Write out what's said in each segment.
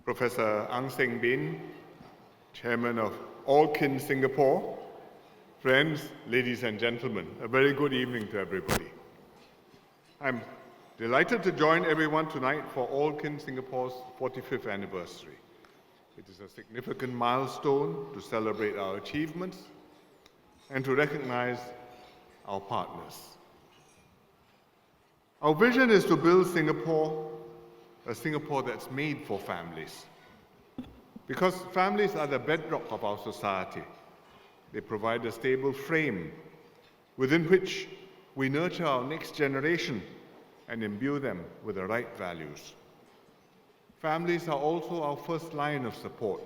Professor Ang Seng Bin, Chairman of All Kin Singapore, friends, ladies and gentlemen, a very good evening to everybody. I'm delighted to join everyone tonight for All Kin Singapore's 45th anniversary. It is a significant milestone to celebrate our achievements and to recognize our partners. Our vision is to build Singapore, a Singapore that's made for families. Because families are the bedrock of our society. They provide a stable frame within which we nurture our next generation and imbue them with the right values. Families are also our first line of support.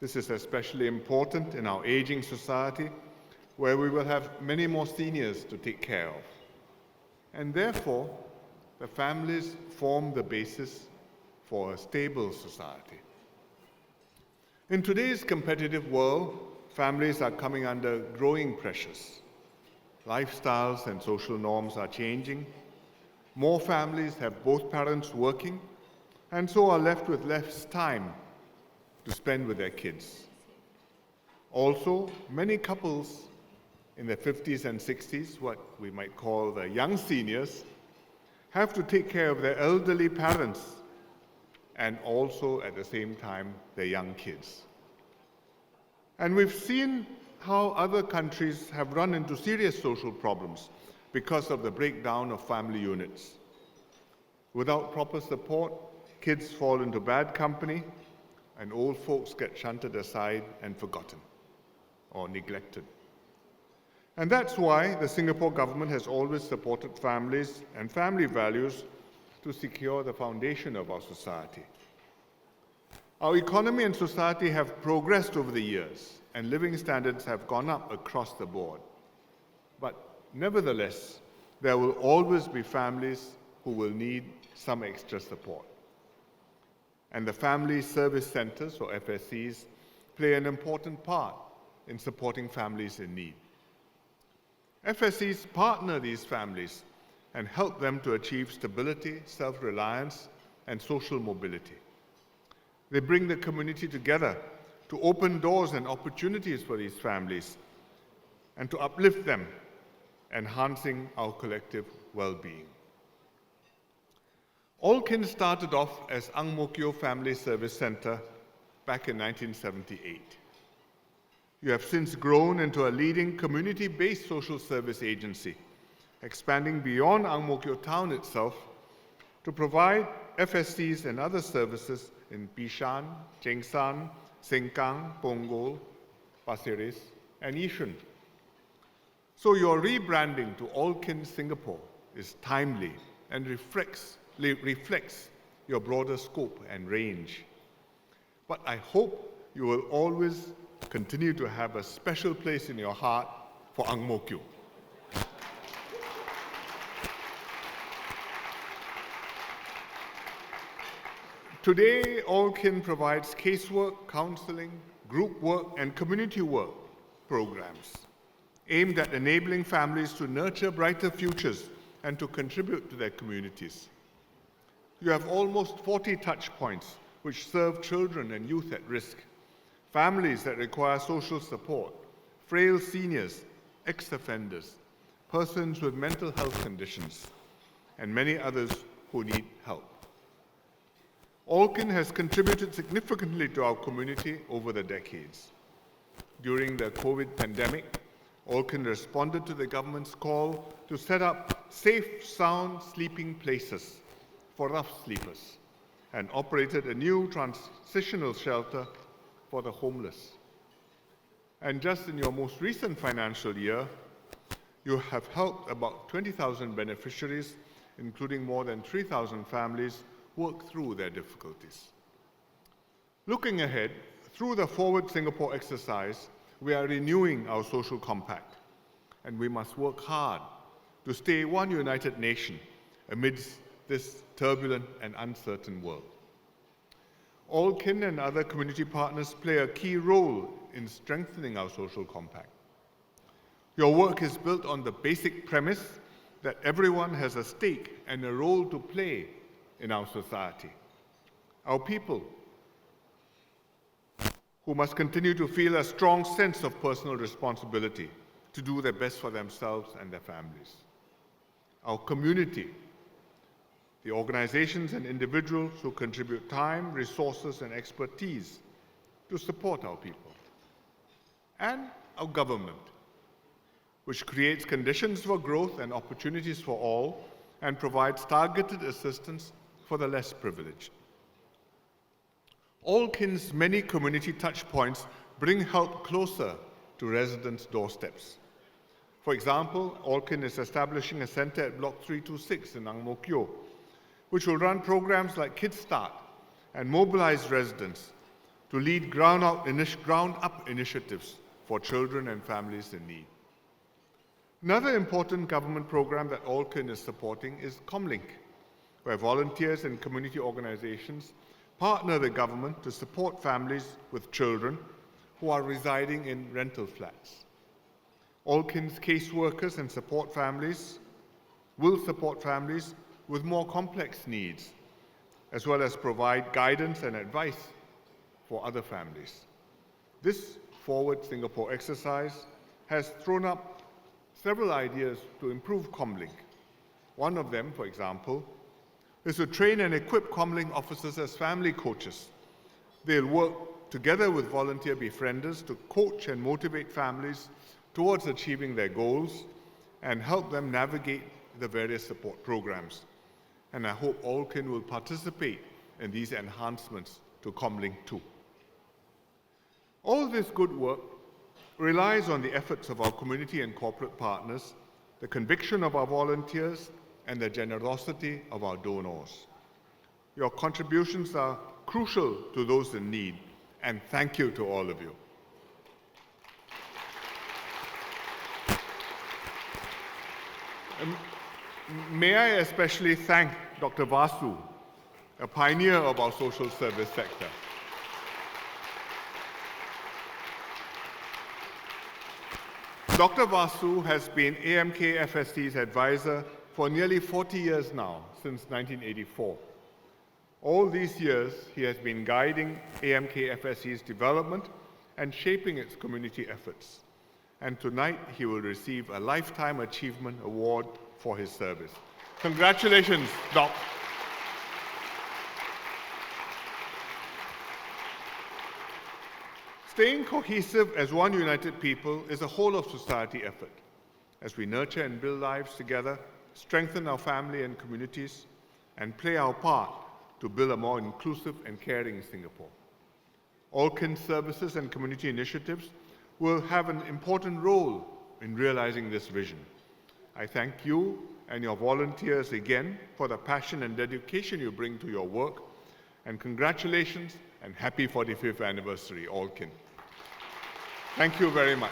This is especially important in our aging society, where we will have many more seniors to take care of. And therefore, the families form the basis for a stable society. In today's competitive world, families are coming under growing pressures. Lifestyles and social norms are changing. More families have both parents working and so are left with less time to spend with their kids. Also, many couples in their 50s and 60s, what we might call the young seniors, have to take care of their elderly parents and also at the same time their young kids. And we've seen how other countries have run into serious social problems because of the breakdown of family units. Without proper support, kids fall into bad company and old folks get shunted aside and forgotten or neglected. And that's why the Singapore government has always supported families and family values to secure the foundation of our society. Our economy and society have progressed over the years, and living standards have gone up across the board. But nevertheless, there will always be families who will need some extra support. And the Family Service Centres, or FSCs, play an important part in supporting families in need. FSCs partner these families and help them to achieve stability, self-reliance, and social mobility. They bring the community together to open doors and opportunities for these families and to uplift them, enhancing our collective well-being. All Kin started off as Ang Mo Kio Family Service Centre back in 1978. You have since grown into a leading community-based social service agency, expanding beyond Ang Mo Kio town itself to provide FSCs and other services in Bishan, Chengshan, Sengkang, Punggol, Pasir Ris, and Yishun. So your rebranding to All Kin Singapore is timely and reflects your broader scope and range. But I hope you will always continue to have a special place in your heart for Ang Mo Kio. Today, All Kin provides casework, counseling, group work, and community work programs aimed at enabling families to nurture brighter futures and to contribute to their communities. You have almost 40 touch points which serve children and youth at risk, families that require social support, frail seniors, ex-offenders, persons with mental health conditions, and many others who need help. All Kin has contributed significantly to our community over the decades. During the COVID pandemic, All Kin responded to the government's call to set up safe, sound sleeping places for rough sleepers and operated a new transitional shelter for the homeless. And just in your most recent financial year, you have helped about 20,000 beneficiaries, including more than 3,000 families, work through their difficulties. Looking ahead, through the Forward Singapore exercise, we are renewing our social compact, and we must work hard to stay one united nation amidst this turbulent and uncertain world. All Kin and other community partners play a key role in strengthening our social compact. Your work is built on the basic premise that everyone has a stake and a role to play in our society. Our people, who must continue to feel a strong sense of personal responsibility to do their best for themselves and their families. Our community, the organizations and individuals who contribute time, resources, and expertise to support our people. And our government, which creates conditions for growth and opportunities for all and provides targeted assistance for the less privileged. Allkin's many community touchpoints bring help closer to residents' doorsteps. For example, Allkin is establishing a center at Block 326 in Ang Mo Kio, which will run programs like Kids Start and mobilize residents to lead ground-up initiatives for children and families in need. Another important government program that Allkin is supporting is Comlink, where volunteers and community organizations partner the government to support families with children who are residing in rental flats. Allkin's caseworkers and will support families with more complex needs, as well as provide guidance and advice for other families. This Forward Singapore exercise has thrown up several ideas to improve Comlink. One of them, for example, is to train and equip Comlink officers as family coaches. They'll work together with volunteer befrienders to coach and motivate families towards achieving their goals and help them navigate the various support programs. And I hope Allkin will participate in these enhancements to Comlink too. All this good work relies on the efforts of our community and corporate partners, the conviction of our volunteers, and the generosity of our donors. Your contributions are crucial to those in need, and thank you to all of you. May I especially thank Dr. Vasu, a pioneer of our social service sector. Dr. Vasu has been AMK FSC's advisor for nearly 40 years now, since 1984. All these years, he has been guiding AMK FSC's development and shaping its community efforts. And tonight, he will receive a Lifetime Achievement Award for his service. Congratulations, Doc. Staying cohesive as one united people is a whole of society effort as we nurture and build lives together, strengthen our family and communities, and play our part to build a more inclusive and caring Singapore. Allkin services and community initiatives will have an important role in realizing this vision. I thank you and your volunteers again for the passion and dedication you bring to your work, and congratulations and happy 45th anniversary, Allkin. Thank you very much.